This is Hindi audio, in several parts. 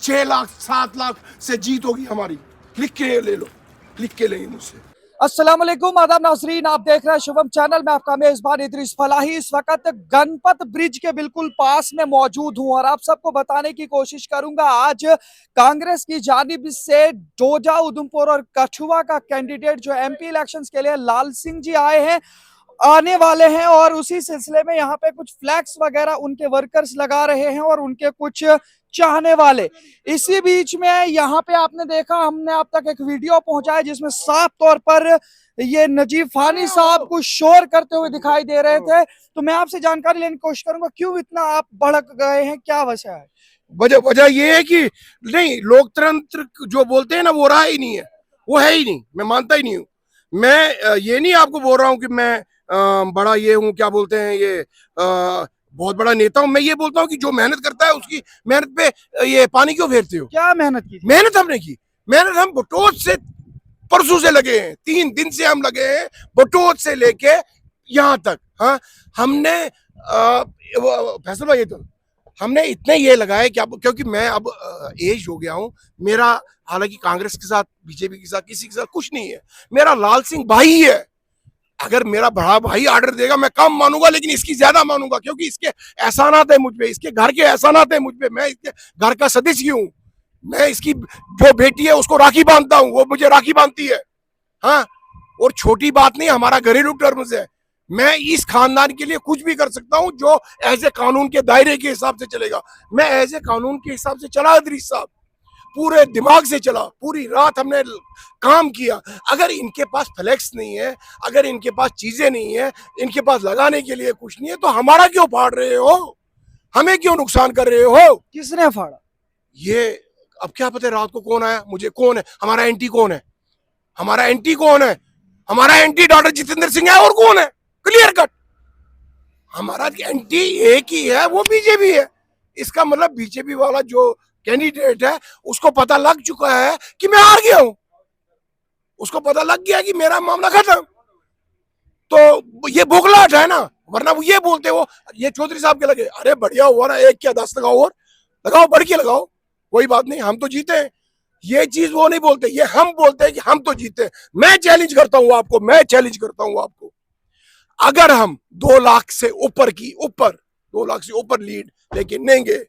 6 लाख 7 लाख से जीत होगी हमारी। लिख के ले लो, लिख के लेंगे मुझसे। अस्सलाम वालेकुम, आदाब नाज़रीन, आप देख रहे हैं शुभम चैनल में। आपका मेजबान इदरीस फलाही इस वक्त गणपत ब्रिज के बिल्कुल पास में मौजूद हूं और आप सबको बताने की कोशिश करूंगा आज कांग्रेस की जानिब से डोडा, उधमपुर और कठुआ का कैंडिडेट जो एमपी इलेक्शंस के लिए लाल सिंह जी आए हैं, आने वाले हैं और उसी सिलसिले में यहाँ पे कुछ फ्लैक्स वगैरह उनके वर्कर्स लगा रहे हैं और उनके कुछ चाहने वाले। इसी बीच में यहाँ पे आपने देखा, हमने अब तक एक वीडियो पहुंचाया जिसमें साफ तौर पर ये नजीब फानी साहब कुछ शोर करते हुए दिखाई दे रहे थे। तो मैं आपसे जानकारी लेने की कोशिश करूंगा, क्यों इतना आप भड़क गए हैं, क्या वजह है? वजह ये है कि नहीं, लोकतंत्र जो बोलते हैं ना वो रहा ही नहीं है, वो है ही नहीं। मैं मानता ही नहीं हूँ। मैं ये नहीं आपको बोल रहा हूँ कि मैं बड़ा ये हूँ, क्या बोलते हैं ये, बहुत बड़ा नेता हूँ। मैं ये बोलता हूँ कि जो मेहनत करता है उसकी मेहनत पे ये पानी क्यों फेरते हो? क्या मेहनत की? मेहनत हमने की। मेहनत हम बटोत से परसों से लगे हैं, 3 दिन से हम लगे हैं, बटोत से लेके यहाँ तक। हाँ, हमने फैसल भाई तो हमने इतने ये लगाए कि अब, क्योंकि मैं अब एज हो गया हूँ मेरा, हालांकि कांग्रेस के साथ, बीजेपी के साथ, किसी के साथ कुछ नहीं है। मेरा लाल सिंह भाई है। अगर मेरा बड़ा भाई ऑर्डर देगा मैं कम मानूंगा, लेकिन इसकी ज्यादा मानूंगा, क्योंकि इसके एहसानात है मुझ पे, इसके घर के एहसानात है मुझ पे। मैं इसके घर का सदस्य हूँ। मैं इसकी जो बेटी है उसको राखी बांधता हूँ, वो मुझे राखी बांधती है। हाँ, और छोटी बात नहीं, हमारा घरेलू टर्म्स है। मैं इस खानदान के लिए कुछ भी कर सकता हूं जो ऐसे कानून के दायरे के हिसाब से चलेगा। मैं ऐसे कानून के हिसाब से चला इदरीस साहब, पूरे दिमाग से चला, पूरी रात हमने काम किया। अगर इनके पास फ्लैक्स नहीं है, अगर इनके पास चीजें नहीं है, इनके पास लगाने के लिए कुछ नहीं है, तो हमारा क्यों फाड़ रहे हो? हमें क्यों नुकसान कर रहे हो? किसने फाड़ा? ये अब क्या पता रात को कौन आया, मुझे कौन है, हमारा एंटी कौन है, हमारा एंटी कौन है? हमारा एंटी डॉक्टर जितेंद्र सिंह है, और कौन है? Clear cut. हमारा एंटी एक ही है, वो बीजेपी है। इसका मतलब बीजेपी वाला जो कैंडिडेट है उसको पता लग चुका है कि मैं हार गया हूं, उसको पता लग गया कि मेरा मामला खत्म। तो ये बोखलाहट है ना, वरना वो ये बोलते हो, ये चौधरी साहब के लगे, अरे बढ़िया हुआ ना, 1 क्या 10 लगाओ, और लगाओ, बढ़ के लगाओ, कोई बात नहीं, हम तो जीते हैं। ये चीज वो नहीं बोलते, ये हम बोलते हैं कि हम तो जीते हैं। मैं चैलेंज करता हूं आपको, मैं चैलेंज करता हूं आपको, अगर हम 2 लाख से ऊपर की, ऊपर 2 लाख से ऊपर लीड लेके लेंगे।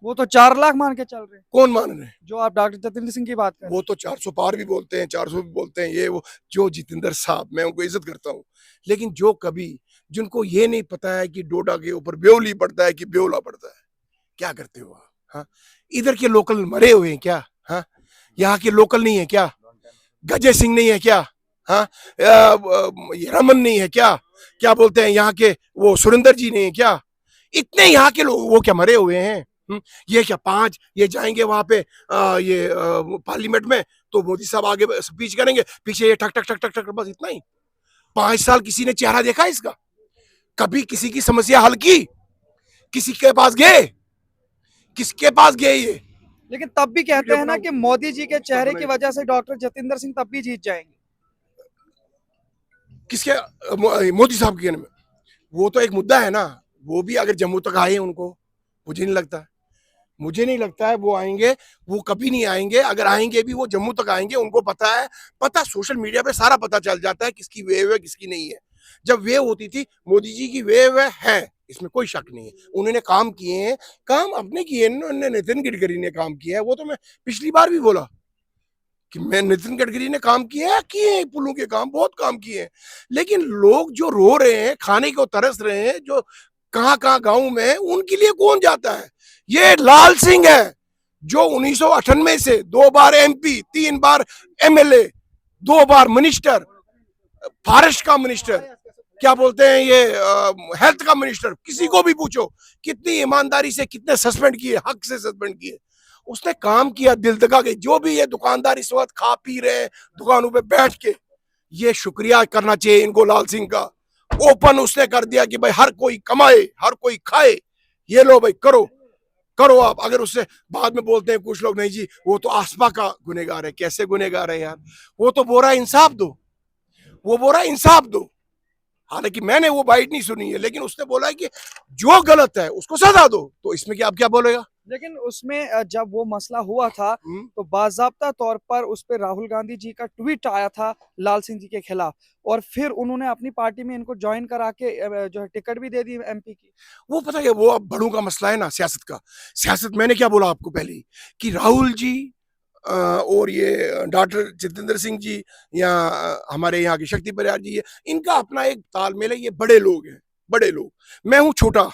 वो तो 4 लाख मान के चल रहे हैं। कौन मान रहे हैं? जो आप डॉक्टर जितेंद्र सिंह की बात कर रहे हैं, वो तो 400 पार भी बोलते हैं, 400 भी बोलते हैं। ये वो जो जितेंद्र साहब, मैं उनको इज्जत करता हूँ, लेकिन जो कभी, जिनको ये नहीं पता है कि डोडा के ऊपर ब्योली पड़ता है कि ब्योला पड़ता है, क्या करते हो आप? हाँ, इधर के लोकल मरे हुए हैं क्या? हाँ, यहाँ के लोकल नहीं है क्या? गजय सिंह नहीं है क्या? हाँ, रमन नहीं है क्या? क्या बोलते हैं यहाँ के वो सुरेंद्र जी नहीं है क्या? इतने यहाँ के लोग वो क्या मरे हुए हैं? ये क्या 5 ये जाएंगे वहां पे पार्लियामेंट में, तो मोदी साहब आगे स्पीच करेंगे, पीछे ये ठक ठक ठक ठक ठक, बस इतना ही। 5 साल किसी ने चेहरा देखा इसका? कभी किसी की समस्या हल की? किसी के पास गए? किसके पास गए ये? लेकिन तब भी कहते हैं ना कि मोदी जी के चेहरे की वजह से डॉक्टर जितेंद्र सिंह तब भी जीत जाएंगे। किसके? मोदी साहब के में वो तो एक मुद्दा है ना। वो भी अगर जम्मू तक आए, उनको, मुझे नहीं लगता, मुझे नहीं लगता है वो आएंगे। वो कभी नहीं आएंगे। अगर आएंगे भी वो जम्मू तक आएंगे। उनको पता है, पता सोशल मीडिया पे सारा पता चल जाता है किसकी वेव है किसकी नहीं है। जब वेव होती थी, मोदी जी की वेव है, इसमें कोई शक नहीं है। उन्होंने काम किए हैं, काम अपने किए हैं। नितिन गडकरी ने काम किया है, वो तो मैं पिछली बार भी बोला कि मैं, नितिन गडकरी ने काम किए हैं पुलों के काम, बहुत काम किए हैं। लेकिन लोग जो रो रहे हैं, खाने को तरस रहे हैं, जो कहां कहां गांव में, उनके लिए कौन जाता है? ये लाल सिंह है जो 1998 से 2 बार एमपी, 3 बार एमएलए, 2 बार मिनिस्टर, फॉरेस्ट का मिनिस्टर, क्या बोलते हैं ये, हेल्थ का मिनिस्टर, किसी को भी पूछो कितनी ईमानदारी से, कितने सस्पेंड किए, हक से सस्पेंड किए, उसने काम किया दिल दगा के। जो भी ये दुकानदार इस वक्त खा पी रहे हैं दुकानों पे बैठ के, ये शुक्रिया करना चाहिए इनको, लाल सिंह का। ओपन उसने कर दिया कि भाई हर कोई कमाए, हर कोई खाए, ये लो भाई, करो करो आप। अगर उससे बाद में बोलते हैं कुछ लोग, नहीं जी वो तो आसपा का गुनेगार है। कैसे गुनेगार है यार? वो तो बोल रहा इंसाफ दो, वो बोल रहा इंसाफ दो। हालांकि मैंने वो बाइट नहीं सुनी है, लेकिन उसने बोला है कि जो गलत है उसको सजा दो। तो इसमें क्या, आप क्या बोलेगा? लेकिन उसमें जब वो मसला हुआ था हम्म, तो बाज़ाब्ता तौर पर उस पे राहुल गांधी जी का ट्वीट आया था लाल सिंह जी के खिलाफ, और फिर उन्होंने अपनी पार्टी में इनको ज्वाइन करा के जो है टिकट भी दे दी एमपी की। वो पता है, वो अब बड़ों का मसला है ना सियासत का। सियासत मैंने क्या बोला आपको पहले ही कि राहुल जी और ये डॉक्टर जितेंद्र सिंह जी या हमारे यहाँ की शक्ति परिवार जी है, इनका अपना एक तालमेल है। ये बड़े लोग हैं, बड़े लोग। मैं हूं छोटा,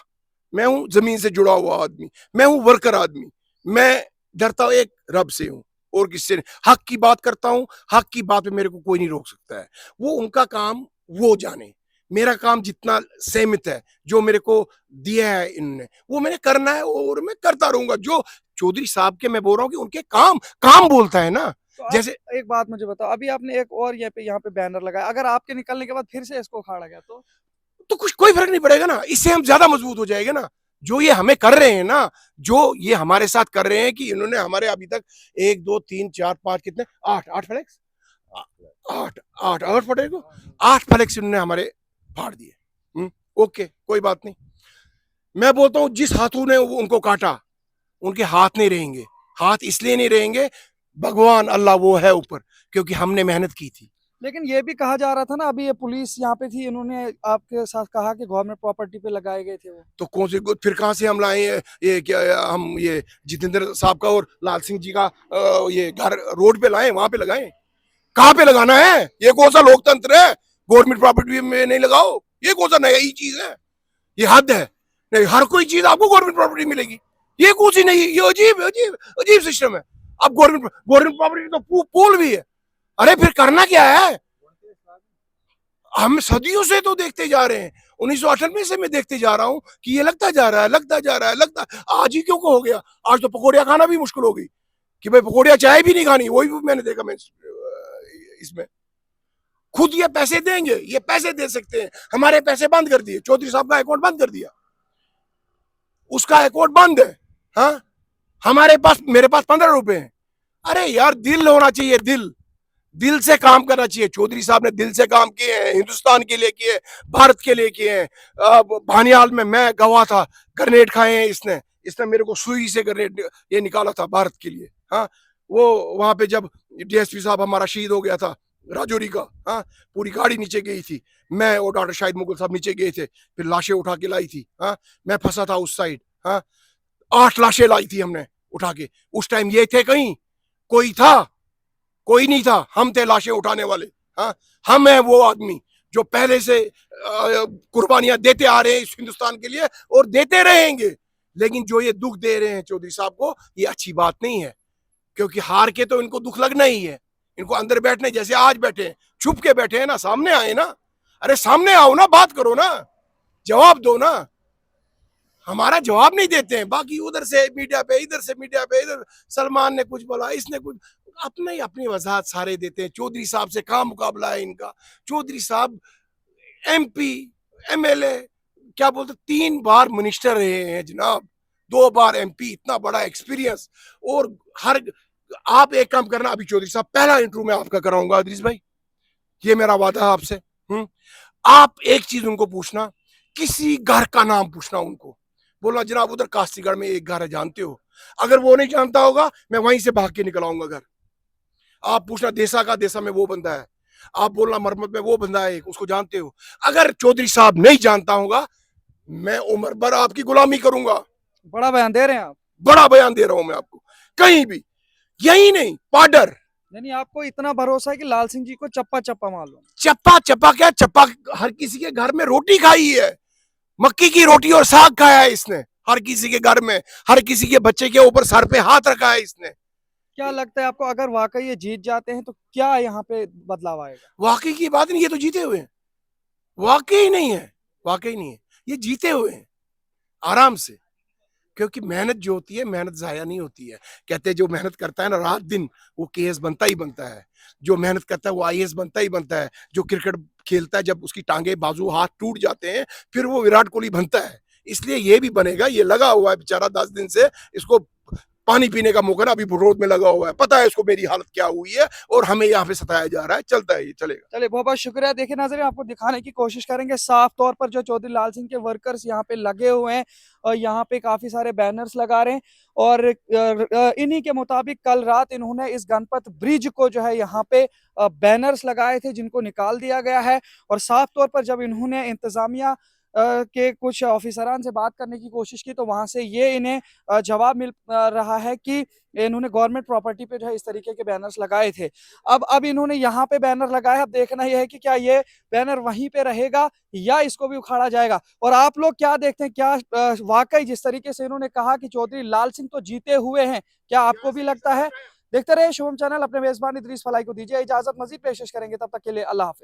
मैं हूं जमीन से जुड़ा हुआ आदमी, मैं हूं वर्कर आदमी। मैं डरता एक रब से हूं और किससे नहीं। हक की बात करता हूं, हक की बात पे मेरे को कोई नहीं रोक सकता है। वो उनका काम वो जाने, मेरा काम जितना सीमित है, जो मेरे को दिया है इनने, वो मैंने करना है और मैं करता रहूंगा। जो चौधरी साहब के मैं बोल रहा हूँ कि उनके काम काम बोलता है ना। तो आप जैसे एक बात मुझे बताओ, अभी आपने एक और यहाँ पे बैनर लगाया, अगर आपके निकलने के बाद फिर से इसको उखाड़ा गया तो कुछ कोई फर्क नहीं पड़ेगा ना, इससे हम ज्यादा मजबूत हो जाएंगे ना। जो ये हमें कर रहे हैं ना, जो ये हमारे साथ कर रहे हैं कि इन्होंने हमारे अभी तक एक दो तीन चार पांच कितने आठ आठ फ्लैक्स आठ आठ आठ फटे को आठ फ्लैक्स इन्होंने हमारे फाड़ दिए। ओके, कोई बात नहीं। मैं बोलता हूँ जिस हाथों ने उनको काटा, उनके हाथ नहीं रहेंगे। हाथ इसलिए नहीं रहेंगे, भगवान अल्लाह वो है ऊपर, क्योंकि हमने मेहनत की थी। लेकिन ये भी कहा जा रहा था ना, अभी ये पुलिस यहाँ पे थी, इन्होंने आपके साथ कहा कि गवर्नमेंट प्रॉपर्टी पे लगाए गए थे वो। तो कौन से फिर कहाँ से हम लाए ये क्या हम ये जितेंद्र साहब का और लाल सिंह जी का ये घर रोड पे लाए, वहां पे लगाए? कहाँ पे लगाना है? ये कौन सा लोकतंत्र है? गवर्नमेंट प्रॉपर्टी में नहीं लगाओ, ये कौन सा नई चीज है? ये हद है। नहीं, हर कोई चीज आपको गवर्नमेंट प्रॉपर्टी मिलेगी, ये कुछ ही नहीं। ये अजीब अजीब अजीब सिस्टम है। अब गवर्नमेंट गवर्नमेंट प्रॉपर्टी तो पोल भी है। अरे फिर करना क्या है? हम सदियों से तो देखते जा रहे हैं, 1998 से मैं देखते जा रहा हूं कि ये लगता जा रहा है, लगता जा रहा है, लगता। आज ही क्यों को हो गया? आज तो पकौड़िया खाना भी मुश्किल हो गई कि भाई पकौड़िया चाय भी नहीं खानी। वही मैंने देखा। मैं इसमें खुद ये पैसे देंगे, ये पैसे दे सकते हैं। हमारे पैसे बंद कर दिए, चौधरी साहब का अकाउंट बंद कर दिया, उसका अकाउंट बंद है। हाँ, हमारे पास मेरे पास 15 रुपए हैं। अरे यार, दिल होना चाहिए, दिल। दिल से काम करना चाहिए। चौधरी साहब ने दिल से काम किए हैं, हिंदुस्तान के लिए किए, भारत के लिए किए हैं। भानियाल में मैं गवाह था, ग्रेनेड खाए हैं इसने। इसने मेरे को सुई से ग्रेनेड ये निकाला था भारत के लिए। हाँ, वो वहां पे जब डीएसपी साहब हमारा शहीद हो गया था राजौरी का, हाँ, पूरी गाड़ी नीचे गई थी। मैं और डॉक्टर शाहिद मुगल साहब नीचे गए थे, फिर लाशें उठा के लाई थी। हाँ, मैं फंसा था उस साइड। हाँ, 8 लाशें लाई थी हमने उठा के। उस टाइम ये थे कहीं? कोई था? कोई नहीं था। हम थे लाशें उठाने वाले। हाँ, हम हैं वो आदमी जो पहले से कुर्बानियां देते आ रहे हैं इस हिंदुस्तान के लिए और देते रहेंगे। लेकिन जो ये दुख दे रहे हैं चौधरी साहब को, ये अच्छी बात नहीं है, क्योंकि हार के तो इनको दुख लगना ही है। इनको अंदर बैठने, जैसे आज बैठे हैं, छुप के बैठे हैं ना, सामने आए ना। अरे सामने आओ ना, बात करो ना, जवाब दो ना। हमारा जवाब नहीं देते हैं। बाकी उधर से मीडिया पे, इधर से मीडिया पे, इधर सलमान ने कुछ बोला, इसने कुछ, अपने ही अपनी वजाहत सारे देते हैं। चौधरी साहब से कहाँ मुकाबला है इनका? चौधरी साहब एमपी, एमएलए, क्या बोलते, 3 बार मिनिस्टर रहे हैं जनाब, 2 बार एमपी। इतना बड़ा एक्सपीरियंस। और हर, आप एक काम करना, अभी चौधरी साहब पहला इंटरव्यू मैं आपका कराऊंगा अदरीस भाई, ये मेरा वादा है आपसे। आप एक चीज उनको पूछना, किसी घर का नाम पूछना उनको, बोला जनाब उधर कास्तीगढ़ में एक घर है, जानते हो? अगर वो नहीं जानता होगा, मैं वहीं से भाग के निकल आऊंगा घर। आप पूछना देसा का, देसा में वो बंदा है। आप बोलना मरमत में वो बंदा है, उसको जानते हो? अगर चौधरी साहब नहीं जानता होगा, मैं उम्र भर आपकी गुलामी करूंगा। बड़ा बयान दे रहे हैं आप। बड़ा बयान दे रहा हूं मैं आपको, कहीं भी। यही नहीं, पाडर। यानी आपको इतना भरोसा है कि लाल सिंह जी को चप्पा चप्पा मालूम। चप्पा चप्पा क्या चप्पा, हर किसी के घर में रोटी खाई है, मक्की की रोटी और साग खाया है इसने। हर किसी के घर में, हर किसी के बच्चे के ऊपर सर पे हाथ रखा है इसने। क्या लगता है आपको, अगर वाकई ये जीत जाते हैं तो क्या यहाँ पे बदलाव आएगा? वाकई की बात नहीं, ये तो जीते हुए हैं। वाकई नहीं है, वाकई नहीं है, ये जीते हुए हैं आराम से। क्योंकि मेहनत जो होती है, मेहनत जाया नहीं होती है। कहते हैं जो मेहनत करता है ना रात दिन, वो केएस बनता ही बनता है। जो मेहनत करता है वो आईएएस बनता ही बनता है। जो क्रिकेट खेलता है, जब उसकी टांगे बाजू हाथ टूट जाते हैं, फिर वो विराट कोहली बनता है। इसलिए ये भी बनेगा। ये लगा हुआ है बेचारा 10 दिन से, इसको पानी पीने का मौका ना, अभी रोड में लगा हुआ है, पता है इसको मेरी हालत क्या हुई है, और हमें यहाँ पे सताया जा रहा है। चलता है, ये चलेगा। चलिए बहुत बहुत शुक्रिया। देखिए नाज़रीन, आपको दिखाने की कोशिश करेंगे साफ तौर पर जो चौधरी लाल सिंह के वर्कर्स यहाँ पे लगे हुए हैं और यहाँ पे काफी सारे बैनर्स लगा रहे हैं और इन्हीं के मुताबिक कल रात इन्होंने इस गणपत ब्रिज को जो है यहाँ पे बैनर्स लगाए थे जिनको निकाल दिया गया है। और साफ तौर पर जब इन्होंने इंतजामिया के कुछ ऑफिसरान से बात करने की कोशिश की तो वहां से ये इन्हें जवाब मिल रहा है कि इन्होंने गवर्नमेंट प्रॉपर्टी पे जो है इस तरीके के बैनर्स लगाए थे। अब इन्होंने यहाँ पे बैनर लगाया, अब देखना यह है कि क्या ये बैनर वहीं पे रहेगा या इसको भी उखाड़ा जाएगा। और आप लोग क्या देखते हैं, क्या वाकई जिस तरीके से इन्होंने कहा कि चौधरी लाल सिंह तो जीते हुए हैं, क्या आपको भी लगता है? देखते रहे शुभम चैनल। अपने मेजबान इदरीस फलाई को दीजिए इजाजत, मजीद पेश करेंगे, तब तक के लिए अल्लाह हाफिज।